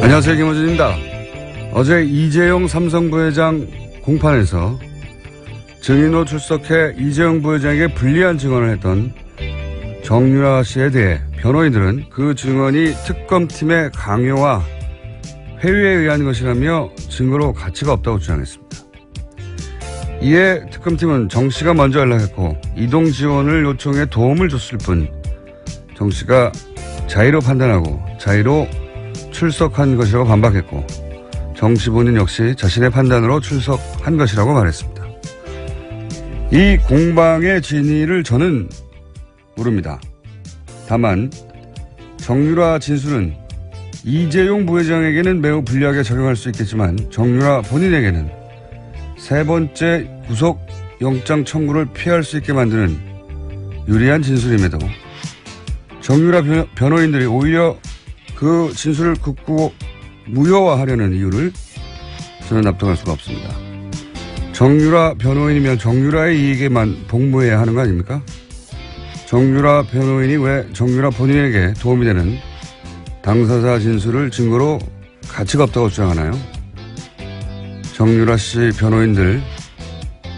안녕하세요, 김호준입니다. 어제 이재용 삼성 부회장 공판에서 증인으로 출석해 이재용 부회장에게 불리한 증언을 했던 정유라 씨에 대해 변호인들은 그 증언이 특검팀의 강요와 회유에 의한 것이라며 증거로 가치가 없다고 주장했습니다. 이에 특검팀은 정 씨가 먼저 연락했고 이동 지원을 요청해 도움을 줬을 뿐 정 씨가 자의로 판단하고 자의로 출석한 것이라고 반박했고 정 씨 본인 역시 자신의 판단으로 출석한 것이라고 말했습니다. 이 공방의 진위를 저는 모릅니다. 다만 정유라 진술은 이재용 부회장에게는 매우 불리하게 적용할 수 있겠지만 정유라 본인에게는 세 번째 구속영장 청구를 피할 수 있게 만드는 유리한 진술임에도 정유라 변호인들이 오히려 그 진술을 극구 무효화하려는 이유를 저는 납득할 수가 없습니다. 정유라 변호인이면 정유라의 이익에만 복무해야 하는 거 아닙니까? 정유라 변호인이 왜 정유라 본인에게 도움이 되는 당사자 진술을 증거로 가치가 없다고 주장하나요? 정유라 씨 변호인들,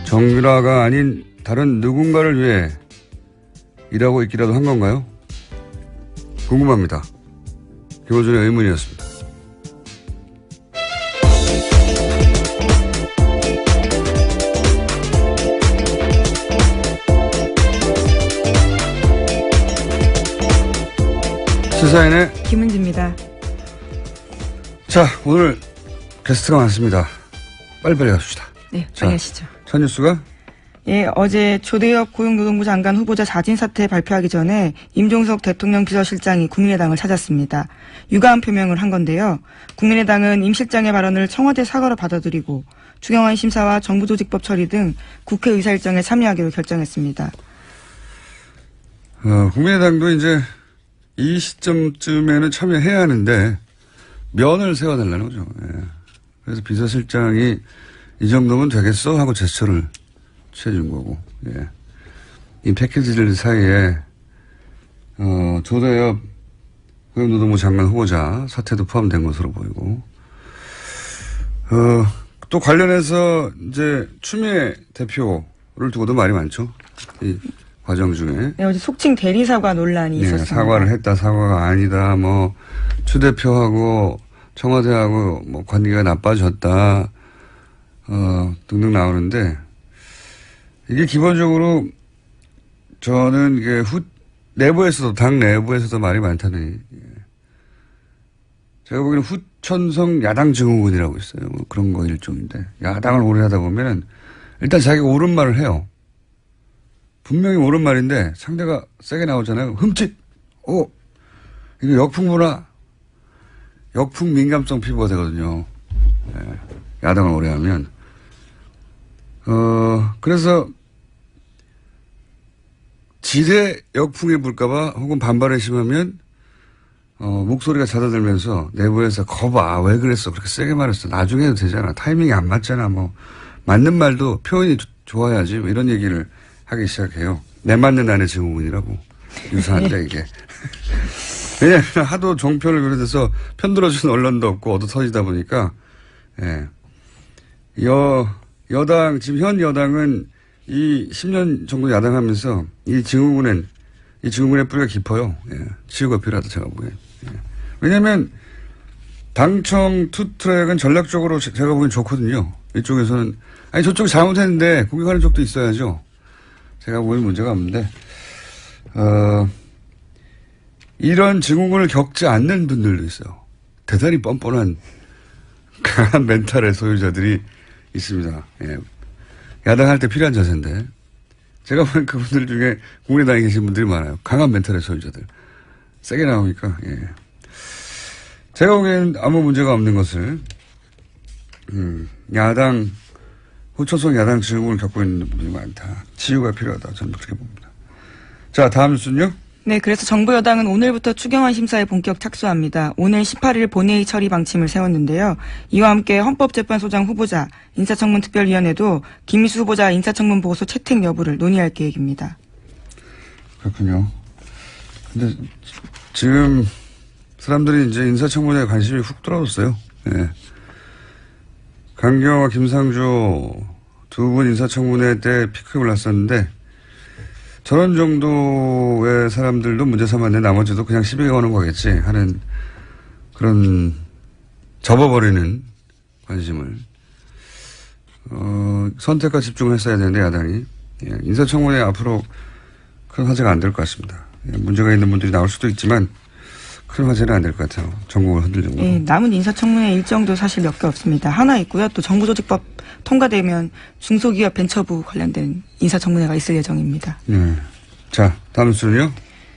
정유라가 아닌 다른 누군가를 위해 일하고 있기라도 한 건가요? 궁금합니다. 김호준의 의문이었습니다. 시사인의 김은지입니다. 자, 오늘 게스트가 많습니다. 빨리빨리 갑시다. 네, 빨리 하시죠. 첫 뉴스가? 예, 어제 조대엽 고용노동부 장관 후보자 자진 사퇴 발표하기 전에 임종석 대통령 비서실장이 국민의당을 찾았습니다. 유감 표명을 한 건데요. 국민의당은 임 실장의 발언을 청와대 사과로 받아들이고 추경안 심사와 정부조직법 처리 등 국회 의사 일정에 참여하기로 결정했습니다. 국민의당도 이제 이 시점쯤에는 참여해야 하는데 면을 세워달라는 거죠. 예. 그래서 비서실장이 이 정도면 되겠어 하고 제스처를 취해준 거고. 예. 이 패키지들 사이에 조대엽 고용노동부 장관 후보자 사퇴도 포함된 것으로 보이고 또 관련해서 이제 추미애 대표를 두고도 말이 많죠. 이 과정 중에. 네, 어제 속칭 대리사과 논란이 있었습니다. 사과를 했다, 사과가 아니다, 뭐 추 대표하고 청와대하고 뭐 관계가 나빠졌다, 등등 나오는데 이게 기본적으로 저는 이게 내부에서도 당 내부에서도 말이 많다는. 제가 보기에는 후천성 야당 증후군이라고 있어요. 뭐 그런 거 일종인데 야당을 오래 하다 보면은 일단 자기가 옳은 말을 해요. 분명히 옳은 말인데 상대가 세게 나오잖아요. 흠칫! 이거 역풍문화, 역풍 민감성 피부가 되거든요. 예, 야당을 오래 하면. 그래서 지대 역풍에 불까봐 혹은 반발에 심하면 목소리가 잦아들면서 내부에서 거봐, 왜 그랬어, 그렇게 세게 말했어, 나중에 해도 되잖아, 타이밍이 안 맞잖아, 뭐 맞는 말도 표현이 좋아야지, 뭐 이런 얘기를 하기 시작해요. 내 맞는 아내 증후군이라고 유사한데 이게. 왜냐하면 하도 종편을 비롯해서 편들어주는 언론도 없고 얻어 터지다 보니까. 예. 여당, 지금 현 여당은 이 10년 정도 야당하면서 이 증후군의 뿌리가 깊어요. 예. 치유가 필요하다 제가 보기엔. 예. 왜냐하면 당청 투트랙은 전략적으로 제가 보기엔 좋거든요. 이쪽에서는 아니 저쪽이 잘못했는데 공격하는 쪽도 있어야죠. 제가 보기엔 문제가 없는데 이런 증후군을 겪지 않는 분들도 있어요. 대단히 뻔뻔한 강한 멘탈의 소유자들이 있습니다. 예. 야당할 때 필요한 자세인데 제가 보는 그분들 중에 국민의당에 계신 분들이 많아요. 강한 멘탈의 소유자들. 세게 나오니까. 예. 제가 보기에는 아무 문제가 없는 것을 후초성 야당 증후군을 겪고 있는 분들이 많다. 치유가 필요하다. 저는 그렇게 봅니다. 자, 다음 뉴스는요. 네, 그래서 정부 여당은 오늘부터 추경안 심사에 본격 착수합니다. 오늘 18일 본회의 처리 방침을 세웠는데요. 이와 함께 헌법재판소장 후보자 인사청문특별위원회도 김희수 후보자 인사청문 보고서 채택 여부를 논의할 계획입니다. 그렇군요. 근데 지금 사람들이 이제 인사청문회에 관심이 훅 떨어졌어요. 예. 강경화, 김상조 두 분 인사청문회 때 피크에 올랐었는데 저런 정도의 사람들도 문제 삼았는데 나머지도 그냥 시비가 거는 거겠지 하는 그런 접어버리는 관심을 선택과 집중을 했어야 되는데 야당이 예, 인사청문회 앞으로 큰 화제가 안 될 것 같습니다. 예, 문제가 있는 분들이 나올 수도 있지만 큰 화제는 안 될 것 같아요. 전국을 흔들 정도로. 예, 남은 인사청문회 일정도 사실 몇 개 없습니다. 하나 있고요. 또 정부조직법 통과되면 중소기업 벤처부 관련된 인사청문회가 있을 예정입니다. 네. 자, 다음 순요.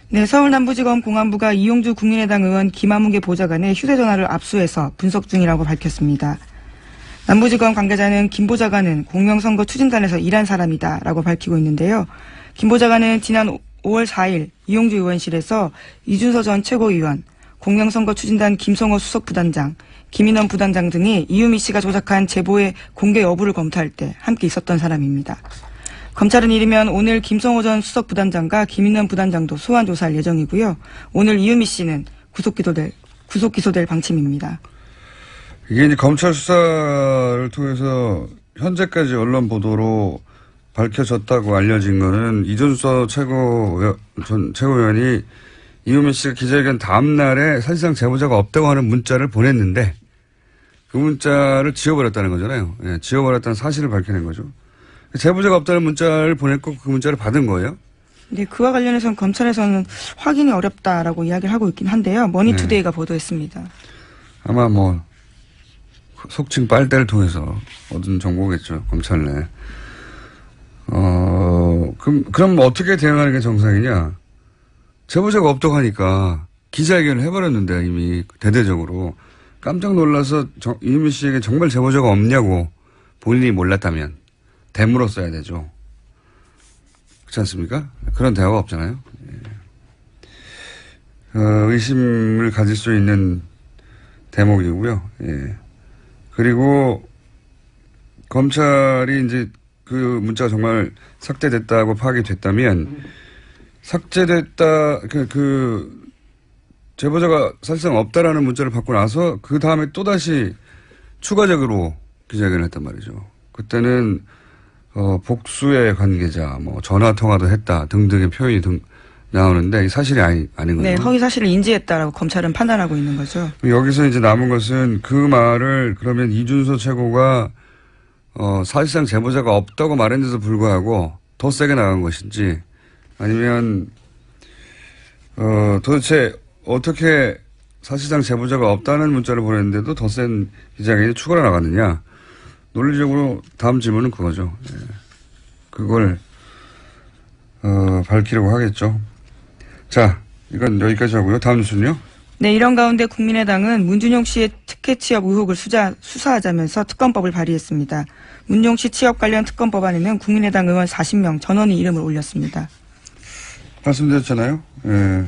네, 서울남부지검 공안부가 이용주 국민의당 의원 김한무개 보좌관의 휴대전화를 압수해서 분석 중이라고 밝혔습니다. 남부지검 관계자는 김 보좌관은 공명선거 추진단에서 일한 사람이다라고 밝히고 있는데요. 김 보좌관은 지난 5월 4일 이용주 의원실에서 이준서 전 최고위원, 공명선거 추진단 김성호 수석부단장, 김인원 부단장 등이 이유미 씨가 조작한 제보의 공개 여부를 검토할 때 함께 있었던 사람입니다. 검찰은 이르면 오늘 김성호 전 수석부단장과 김인원 부단장도 소환 조사할 예정이고요. 오늘 이유미 씨는 구속 기소될 방침입니다. 이게 이제 검찰 수사를 통해서 현재까지 언론 보도로 밝혀졌다고 알려진 거는 이준서 최고위원이 이유미 씨가 기자회견 다음 날에 사실상 제보자가 없다고 하는 문자를 보냈는데 그 문자를 지워버렸다는 거잖아요. 예, 지워버렸다는 사실을 밝혀낸 거죠. 제보자가 없다는 문자를 보냈고 그 문자를 받은 거예요? 네, 그와 관련해서는 검찰에서는 확인이 어렵다라고 이야기를 하고 있긴 한데요. 머니투데이가 보도했습니다. 아마 뭐 속칭 빨대를 통해서 얻은 정보겠죠. 검찰 내. 그럼 어떻게 대응하는 게 정상이냐? 제보자가 없다고 하니까 기자회견을 해버렸는데 이미 대대적으로 깜짝 놀라서 이유미 씨에게 정말 제보자가 없냐고 본인이 몰랐다면 대물었어야 되죠. 그렇지 않습니까? 그런 대화가 없잖아요. 의심을 가질 수 있는 대목이고요. 예. 그리고 검찰이 이제 그 문자가 정말 삭제됐다고 파악이 됐다면 삭제됐다 제보자가 사실상 없다라는 문자를 받고 나서 그 다음에 또다시 추가적으로 기자회견을 했단 말이죠. 그때는 복수의 관계자, 뭐 전화 통화도 했다 등등의 표현이 나오는데 사실이 아닌 거죠. 네, 허위 사실을 인지했다라고 검찰은 판단하고 있는 거죠. 여기서 이제 남은 것은 그 말을 그러면 이준서 최고가 사실상 제보자가 없다고 말했는데도 불구하고 더 세게 나간 것인지 아니면 도대체 어떻게 사실상 제보자가 없다는 문자를 보냈는데도 더 센 기자회견이 추가로 나갔느냐. 논리적으로 다음 질문은 그거죠. 예. 그걸 밝히려고 하겠죠. 자, 이건 여기까지 하고요. 다음 뉴스는요. 네, 이런 가운데 국민의당은 문준용 씨의 특혜 취업 의혹을 수사하자면서 특검법을 발의했습니다. 문준용 씨 취업 관련 특검법안에는 국민의당 의원 40명 전원이 이름을 올렸습니다. 말씀드렸잖아요. 예.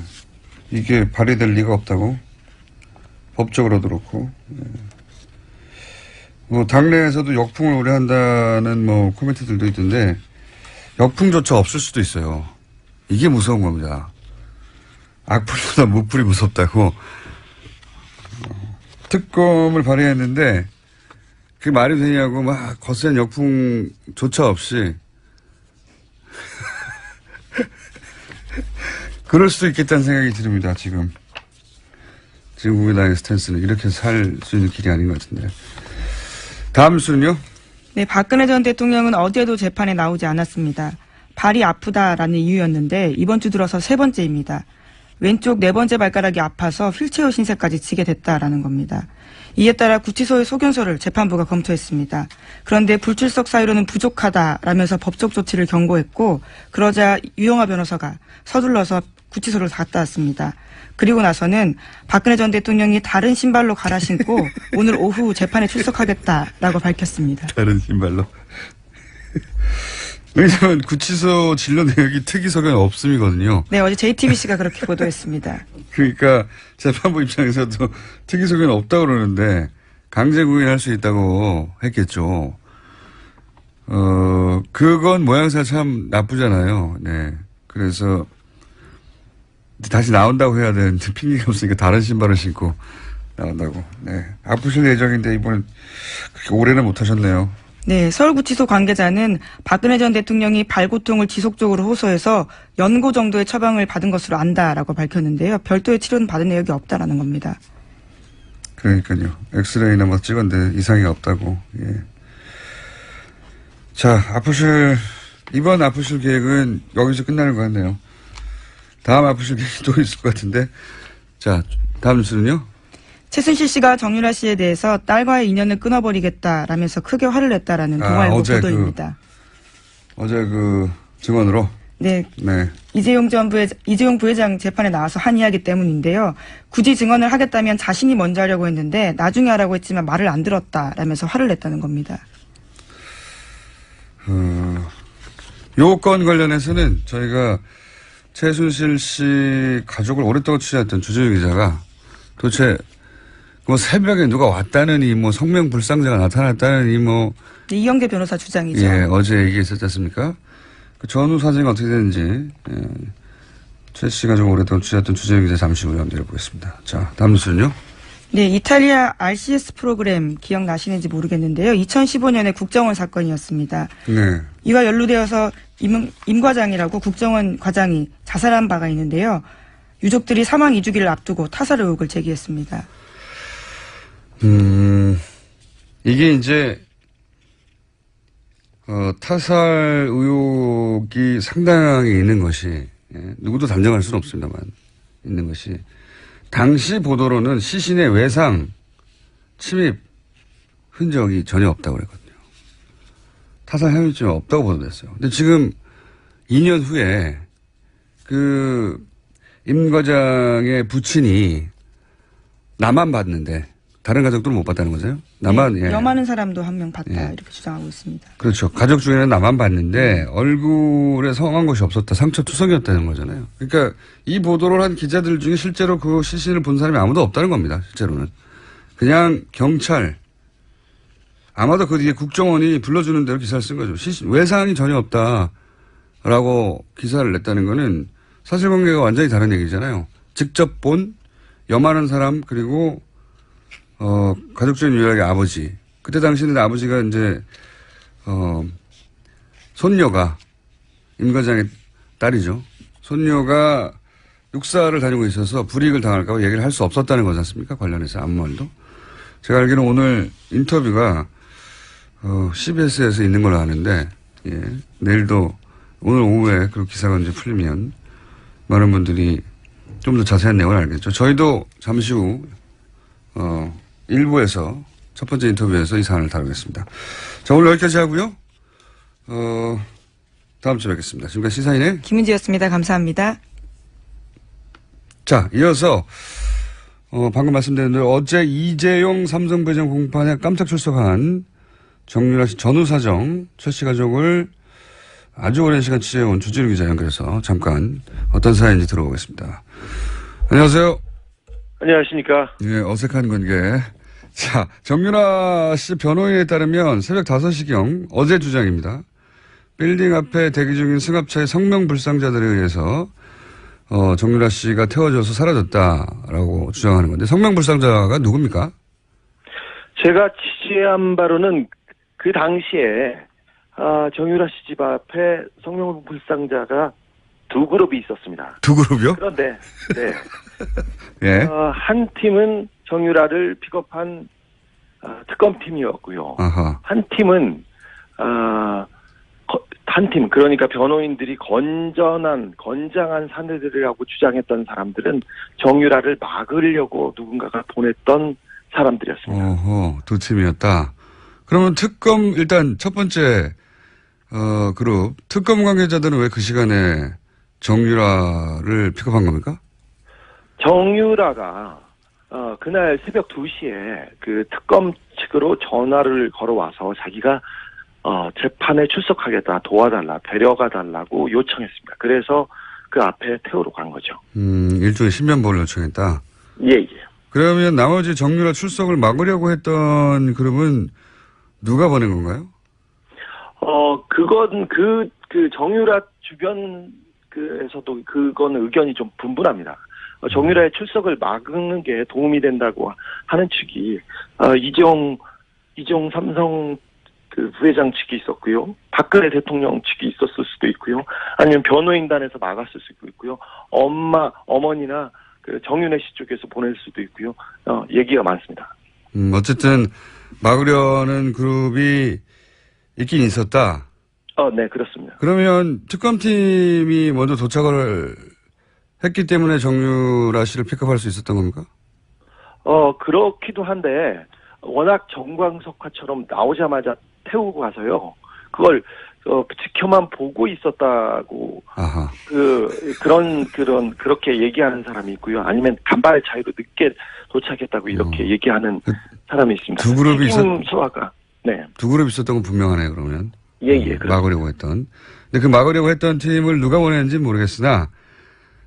이게 발의될 리가 없다고. 법적으로도 그렇고. 예. 뭐 당내에서도 역풍을 우려한다는 뭐 코멘트들도 있던데 역풍조차 없을 수도 있어요. 이게 무서운 겁니다. 악플보다 무플이 무섭다고. 특검을 발의했는데 그게 말이 되냐고 막 거센 역풍조차 없이 그럴 수도 있겠다는 생각이 듭니다. 지금 국민당의 스탠스는 이렇게 살 수 있는 길이 아닌 것 같은데. 다음 순요. 네, 박근혜 전 대통령은 어제도 재판에 나오지 않았습니다. 발이 아프다라는 이유였는데 이번 주 들어서 세 번째입니다. 왼쪽 네 번째 발가락이 아파서 휠체어 신세까지 지게 됐다라는 겁니다. 이에 따라 구치소의 소견서를 재판부가 검토했습니다. 그런데 불출석 사유로는 부족하다라면서 법적 조치를 경고했고 그러자 유영하 변호사가 서둘러서 구치소를 갔다 왔습니다. 그리고 나서는 박근혜 전 대통령이 다른 신발로 갈아 신고 오늘 오후 재판에 출석하겠다라고 밝혔습니다. 다른 신발로? 왜냐하면 구치소 진로 내역이 특이 소견 없음이거든요. 네, 어제 JTBC가 그렇게 보도했습니다. 그러니까 재판부 입장에서도 특이 소견 없다고 그러는데 강제 구인할 수 있다고 했겠죠. 그건 모양새가 참 나쁘잖아요. 네. 그래서 다시 나온다고 해야 되는데 핑계가 없으니까 다른 신발을 신고 나온다고. 네. 아프실 예정인데 이번엔 그렇게 오래는 못 하셨네요. 네, 서울구치소 관계자는 박근혜 전 대통령이 발고통을 지속적으로 호소해서 연고 정도의 처방을 받은 것으로 안다라고 밝혔는데요. 별도의 치료는 받은 내역이 없다라는 겁니다. 그러니까요. 엑스레이나 뭐 찍었는데 이상이 없다고. 예. 자, 이번 아프실 계획은 여기서 끝나는 것 같네요. 다음 아프실 계획이 또 있을 것 같은데. 자, 다음 뉴스는요? 최순실 씨가 정유라 씨에 대해서 딸과의 인연을 끊어버리겠다라면서 크게 화를 냈다라는 동아일보 보도입니다. 어제 그 증언으로? 네. 네. 이재용 부회장 재판에 나와서 한 이야기 때문인데요. 굳이 증언을 하겠다면 자신이 먼저 하려고 했는데 나중에 하라고 했지만 말을 안 들었다라면서 화를 냈다는 겁니다. 요 건 관련해서는 저희가 최순실 씨 가족을 오랫동안 취재했던 주진우 기자가 도대체 뭐 새벽에 누가 왔다느니 뭐 성명불상자가 나타났다느니 뭐 네, 이영대 변호사 주장이죠. 예, 어제 얘기했었지 않습니까? 그 전후 사정이 어떻게 되는지 최 씨가 좀 오랫동안 취재했던 주진우 기자 잠시 후에 연결해보겠습니다. 자, 다음 뉴스는요? 네, 이탈리아 RCS 프로그램 기억나시는지 모르겠는데요. 2015년에 국정원 사건이었습니다. 네. 이와 연루되어서 임 과장이라고 국정원 과장이 자살한 바가 있는데요. 유족들이 사망 2주기를 앞두고 타살 의혹을 제기했습니다. 이게 이제 타살 의혹이 상당히 있는 것이 누구도 단정할 수는 없습니다만 있는 것이 당시 보도로는 시신의 외상 침입 흔적이 전혀 없다고 그랬거든요. 타살 혐의점이 없다고 보도됐어요. 근데 지금 2년 후에 그 임 과장의 부친이 나만 봤는데 다른 가족들은 못 봤다는 거죠? 나만, 네, 예. 염하는 사람도 한 명 봤다. 예. 이렇게 주장하고 있습니다. 그렇죠. 가족 중에는 나만 봤는데 얼굴에 성한 것이 없었다. 상처투성이었다는 거잖아요. 그러니까 이 보도를 한 기자들 중에 실제로 그 시신을 본 사람이 아무도 없다는 겁니다. 실제로는. 그냥 경찰. 아마도 그 뒤에 국정원이 불러주는 대로 기사를 쓴 거죠. 외상이 전혀 없다라고 기사를 냈다는 거는 사실관계가 완전히 다른 얘기잖아요. 직접 본 염하는 사람 그리고 가족 중에 유일하게 아버지. 그때 당시에는 아버지가 이제, 손녀가, 임 과장의 딸이죠. 손녀가 육사를 다니고 있어서 불이익을 당할까봐 얘기를 할 수 없었다는 거지 않습니까? 관련해서 아무 말도. 제가 알기로는 오늘 인터뷰가, CBS에서 있는 걸로 아는데, 예. 내일도 오늘 오후에 그 기사가 이제 풀리면 많은 분들이 좀 더 자세한 내용을 알겠죠. 저희도 잠시 후, 일부에서 첫 번째 인터뷰에서 이 사안을 다루겠습니다. 자, 오늘 여기까지 하고요. 다음 주에 뵙겠습니다. 지금까지 시사인의 김은지였습니다. 감사합니다. 자, 이어서 방금 말씀드린 대로 어제 이재용 삼성 부회장 공판에 깜짝 출석한 정유라 씨 전후 사정 최 씨 가족을 아주 오랜 시간 취재해온 주진우 기자 연결해서 잠깐 어떤 사연인지 들어보겠습니다. 안녕하세요. 안녕하십니까. 예, 어색한 관계. 자, 정유라 씨 변호인에 따르면 새벽 5시경 어제 주장입니다. 빌딩 앞에 대기 중인 승합차의 성명불상자들에 의해서 정유라 씨가 태워져서 사라졌다라고 주장하는 건데 성명불상자가 누굽니까? 제가 취재한 바로는 그 당시에 정유라 씨 집 앞에 성명불상자가 두 그룹이 있었습니다. 두 그룹이요? 그런데 네. 예. 한 팀은 정유라를 픽업한 특검팀이었고요. 아하. 한 팀은 한 팀, 그러니까 변호인들이 건장한 사내들이라고 주장했던 사람들은 정유라를 막으려고 누군가가 보냈던 사람들이었습니다. 어허, 두 팀이었다. 그러면 일단 첫 번째 그룹 특검 관계자들은 왜 그 시간에 정유라를 픽업한 겁니까? 정유라가 그날 새벽 2시에 그 특검 측으로 전화를 걸어와서 자기가 재판에 출석하겠다, 도와달라, 데려가달라고 요청했습니다. 그래서 그 앞에 태우러 간 거죠. 일종의 신변보호를 요청했다. 예. 그러면 나머지 정유라 출석을 막으려고 했던 그룹은 누가 보낸 건가요? 그건 그 정유라 주변 밖에서도 그거는 의견이 좀 분분합니다. 정유라의 출석을 막는 게 도움이 된다고 하는 측이 이재용 삼성 그 부회장 측이 있었고요. 박근혜 대통령 측이 있었을 수도 있고요. 아니면 변호인단에서 막았을 수도 있고요. 어머니나 그 정윤혜 씨 쪽에서 보낼 수도 있고요. 얘기가 많습니다. 어쨌든 막으려는 그룹이 있긴 있었다. 네, 그렇습니다. 그러면 특검팀이 먼저 도착을 했기 때문에 정유라 씨를 픽업할 수 있었던 겁니까? 그렇기도 한데 워낙 정광석화처럼 나오자마자 태우고 가서요. 그걸 지켜만 보고 있었다고 아하. 그렇게 얘기하는 사람이 있고요. 아니면 간발 차이로 늦게 도착했다고 이렇게 얘기하는 사람이 있습니다. 두 그룹이 소화가 네. 두 그룹 있었던 건 분명하네요. 그러면 예. 막으려고 했던. 근데 그 막으려고 했던 팀을 누가 보냈는지 모르겠으나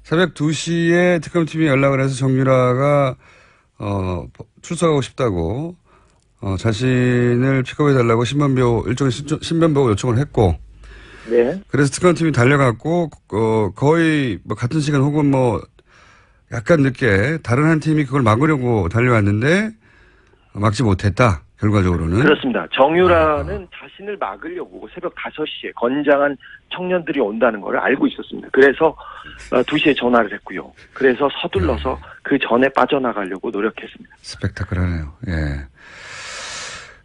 새벽 2시에 특검팀이 연락을 해서 정유라가 출석하고 싶다고 자신을 픽업해달라고 일종의 신변보호 요청을 했고, 네. 그래서 특검팀이 달려갔고, 거의 뭐 같은 시간 혹은 뭐 약간 늦게 다른 한 팀이 그걸 막으려고 달려왔는데 막지 못했다. 결과적으로는. 그렇습니다. 정유라는 자신을 막으려고 새벽 5시에 건장한 청년들이 온다는 걸 알고 있었습니다. 그래서 2시에 전화를 했고요. 그래서 서둘러서 그 전에 빠져나가려고 노력했습니다. 스펙타클하네요. 예.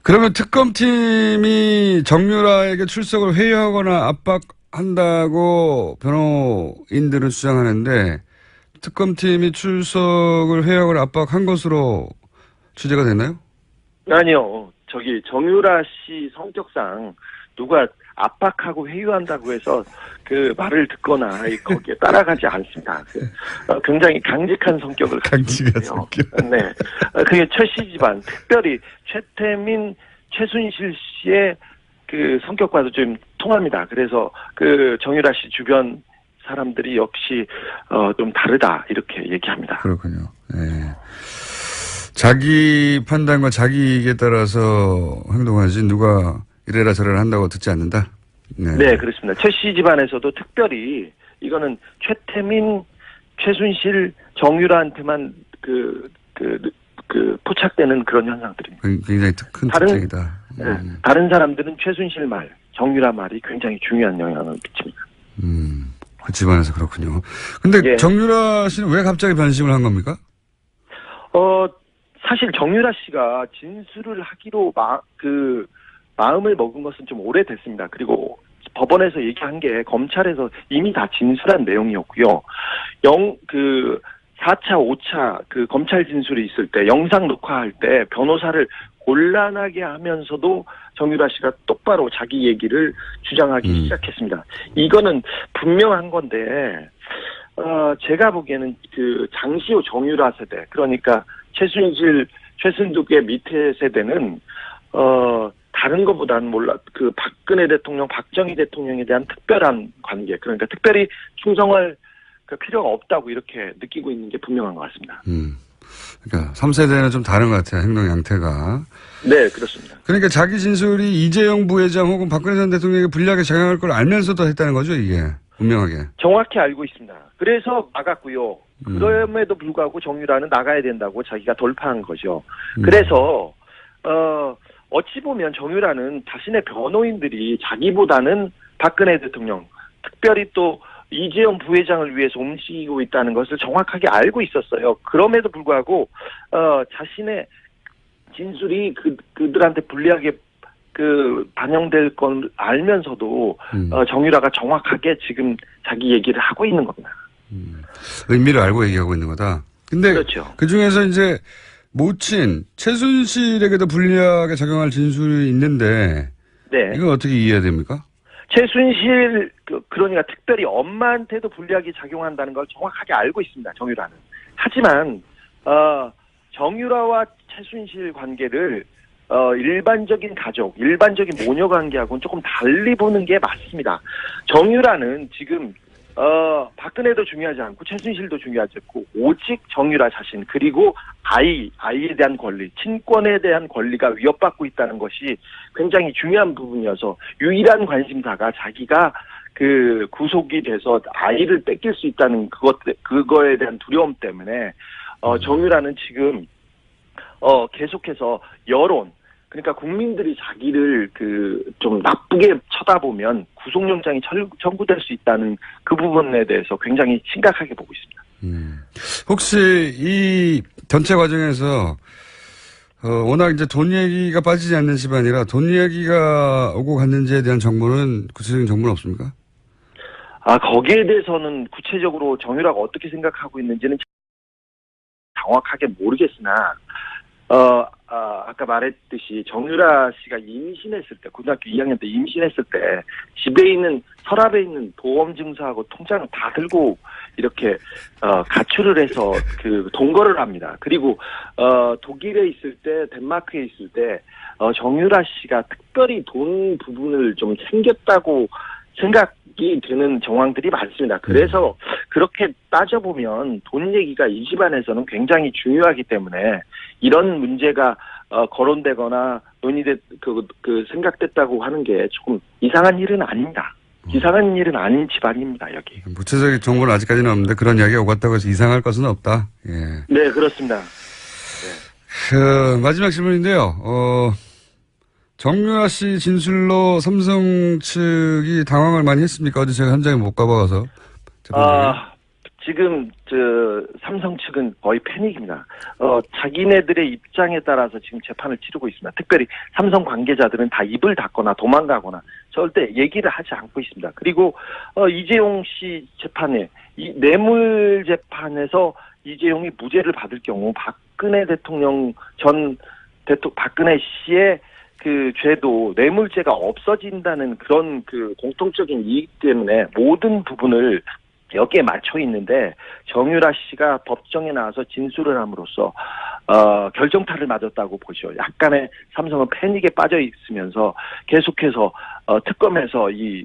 그러면 특검팀이 정유라에게 출석을 회유하거나 압박한다고 변호인들은 주장하는데 특검팀이 출석을 회유하거나 압박한 것으로 취재가 됐나요? 아니요. 정유라 씨 성격상 누가 압박하고 회유한다고 해서 그 말을 듣거나 거기에 따라가지 않습니다. 굉장히 강직한 성격을 가지고 있어요. 네. 그게 최 씨 집안, 특별히 최태민, 최순실 씨의 그 성격과도 좀 통합니다. 그래서 그 정유라 씨 주변 사람들이 역시 좀 다르다 이렇게 얘기합니다. 그렇군요. 네. 자기 판단과 자기 이익에 따라서 행동하지 누가 이래라 저래라 한다고 듣지 않는다. 네, 그렇습니다. 최 씨 집안에서도 특별히 이거는 최태민, 최순실, 정유라한테만 포착되는 그런 현상들입니다. 굉장히 큰 특징이다. 다른 사람들은 최순실 말, 정유라 말이 굉장히 중요한 영향을 미칩니다. 그 집안에서 그렇군요. 근데 정유라 씨는 왜 갑자기 변심을 한 겁니까? 사실 정유라 씨가 진술을 하기로 마음을 먹은 것은 좀 오래됐습니다. 그리고 법원에서 얘기한 게 검찰에서 이미 다 진술한 내용이었고요. 4차, 5차 그 검찰 진술이 있을 때 영상 녹화할 때 변호사를 곤란하게 하면서도 정유라 씨가 똑바로 자기 얘기를 주장하기 시작했습니다. 이거는 분명한 건데 제가 보기에는 그 장시호 정유라 세대, 그러니까 최순실, 최순득의 밑에 세대는 다른 것보다는 그 박근혜 대통령, 박정희 대통령에 대한 특별한 관계, 그러니까 특별히 충성할 그 필요가 없다고 이렇게 느끼고 있는 게 분명한 것 같습니다. 그러니까 3세대는 좀 다른 것 같아요. 행동 양태가. 네, 그렇습니다. 그러니까 자기 진술이 이재용 부회장 혹은 박근혜 전 대통령에게 불리하게 작용할 걸 알면서도 했다는 거죠, 이게. 분명하게. 정확히 알고 있습니다. 그래서 막았고요. 그럼에도 불구하고 정유라는 나가야 된다고 자기가 돌파한 거죠. 그래서 어찌 보면 정유라는 자신의 변호인들이 자기보다는 박근혜 대통령, 특별히 또 이재용 부회장을 위해서 움직이고 있다는 것을 정확하게 알고 있었어요. 그럼에도 불구하고 자신의 진술이 그들한테 불리하게 반영될 건 알면서도 정유라가 정확하게 지금 자기 얘기를 하고 있는 겁니다. 의미를 알고 얘기하고 있는 거다. 근데 그렇죠. 그 중에서 이제 모친 최순실에게도 불리하게 작용할 진술이 있는데 네. 이건 어떻게 이해해야 됩니까? 최순실 그러니까 특별히 엄마한테도 불리하게 작용한다는 걸 정확하게 알고 있습니다. 정유라는. 하지만 정유라와 최순실 관계를 일반적인 가족, 일반적인 모녀 관계하고는 조금 달리 보는 게 맞습니다. 정유라는 지금 박근혜도 중요하지 않고 최순실도 중요하지 않고 오직 정유라 자신 그리고 아이에 대한 권리, 친권에 대한 권리가 위협받고 있다는 것이 굉장히 중요한 부분이어서 유일한 관심사가 자기가 그 구속이 돼서 아이를 뺏길 수 있다는 그거에 대한 두려움 때문에 정유라는 지금 계속해서 여론, 그러니까 국민들이 자기를 좀 나쁘게 쳐다보면 구속영장이 청구될 수 있다는 그 부분에 대해서 굉장히 심각하게 보고 있습니다. 혹시 이 전체 과정에서 워낙 이제 돈 얘기가 빠지지 않는 집안이라 돈 얘기가 오고 갔는지에 대한 정보는 구체적인 정보는 없습니까? 거기에 대해서는 구체적으로 정유라가 어떻게 생각하고 있는지는 정확하게 모르겠으나 아까 말했듯이 정유라 씨가 임신했을 때, 고등학교 2학년 때 임신했을 때 집에 있는 서랍에 있는 보험 증서하고 통장을 다 들고 이렇게 가출을 해서 그 동거를 합니다. 그리고 독일에 있을 때, 덴마크에 있을 때 정유라 씨가 특별히 돈 부분을 좀 챙겼다고 생각이 드는 정황들이 많습니다. 그래서 그렇게 따져보면 돈 얘기가 이 집안에서는 굉장히 중요하기 때문에 이런 문제가 거론되거나 생각됐다고 하는 게 조금 이상한 일은 아닙니다. 이상한 일은 아닌 집안입니다, 여기. 구체적인 정보는 아직까지는 없는데 그런 이야기가 오갔다고 해서 이상할 것은 없다. 예. 네, 그렇습니다. 마지막 질문인데요. 정유라 씨 진술로 삼성 측이 당황을 많이 했습니까? 어제 제가 현장에 못 가봐서. 지금 삼성 측은 거의 패닉입니다. 자기네들의 입장에 따라서 지금 재판을 치르고 있습니다. 특별히 삼성 관계자들은 다 입을 닫거나 도망가거나 절대 얘기를 하지 않고 있습니다. 그리고 이재용 씨 재판에 이 뇌물 재판에서 이재용이 무죄를 받을 경우 박근혜 대통령 박근혜 씨의 그 죄도 뇌물죄가 없어진다는 그런 그 공통적인 이익 때문에 모든 부분을 여기에 맞춰 있는데 정유라 씨가 법정에 나와서 진술을 함으로써 결정타를 맞았다고 보죠. 약간의 삼성은 패닉에 빠져 있으면서 계속해서 특검에서 이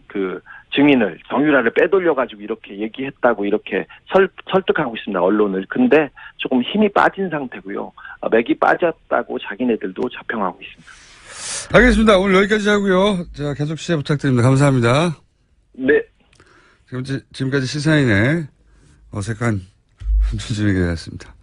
증인을 정유라를 빼돌려 가지고 이렇게 얘기했다고 이렇게 설득하고 있습니다. 언론을. 근데 조금 힘이 빠진 상태고요. 맥이 빠졌다고 자기네들도 자평하고 있습니다. 알겠습니다. 오늘 여기까지 하고요. 자, 계속 시작 부탁드립니다. 감사합니다. 네. 지금까지 시사인의 어색한 준준에게 되었습니다.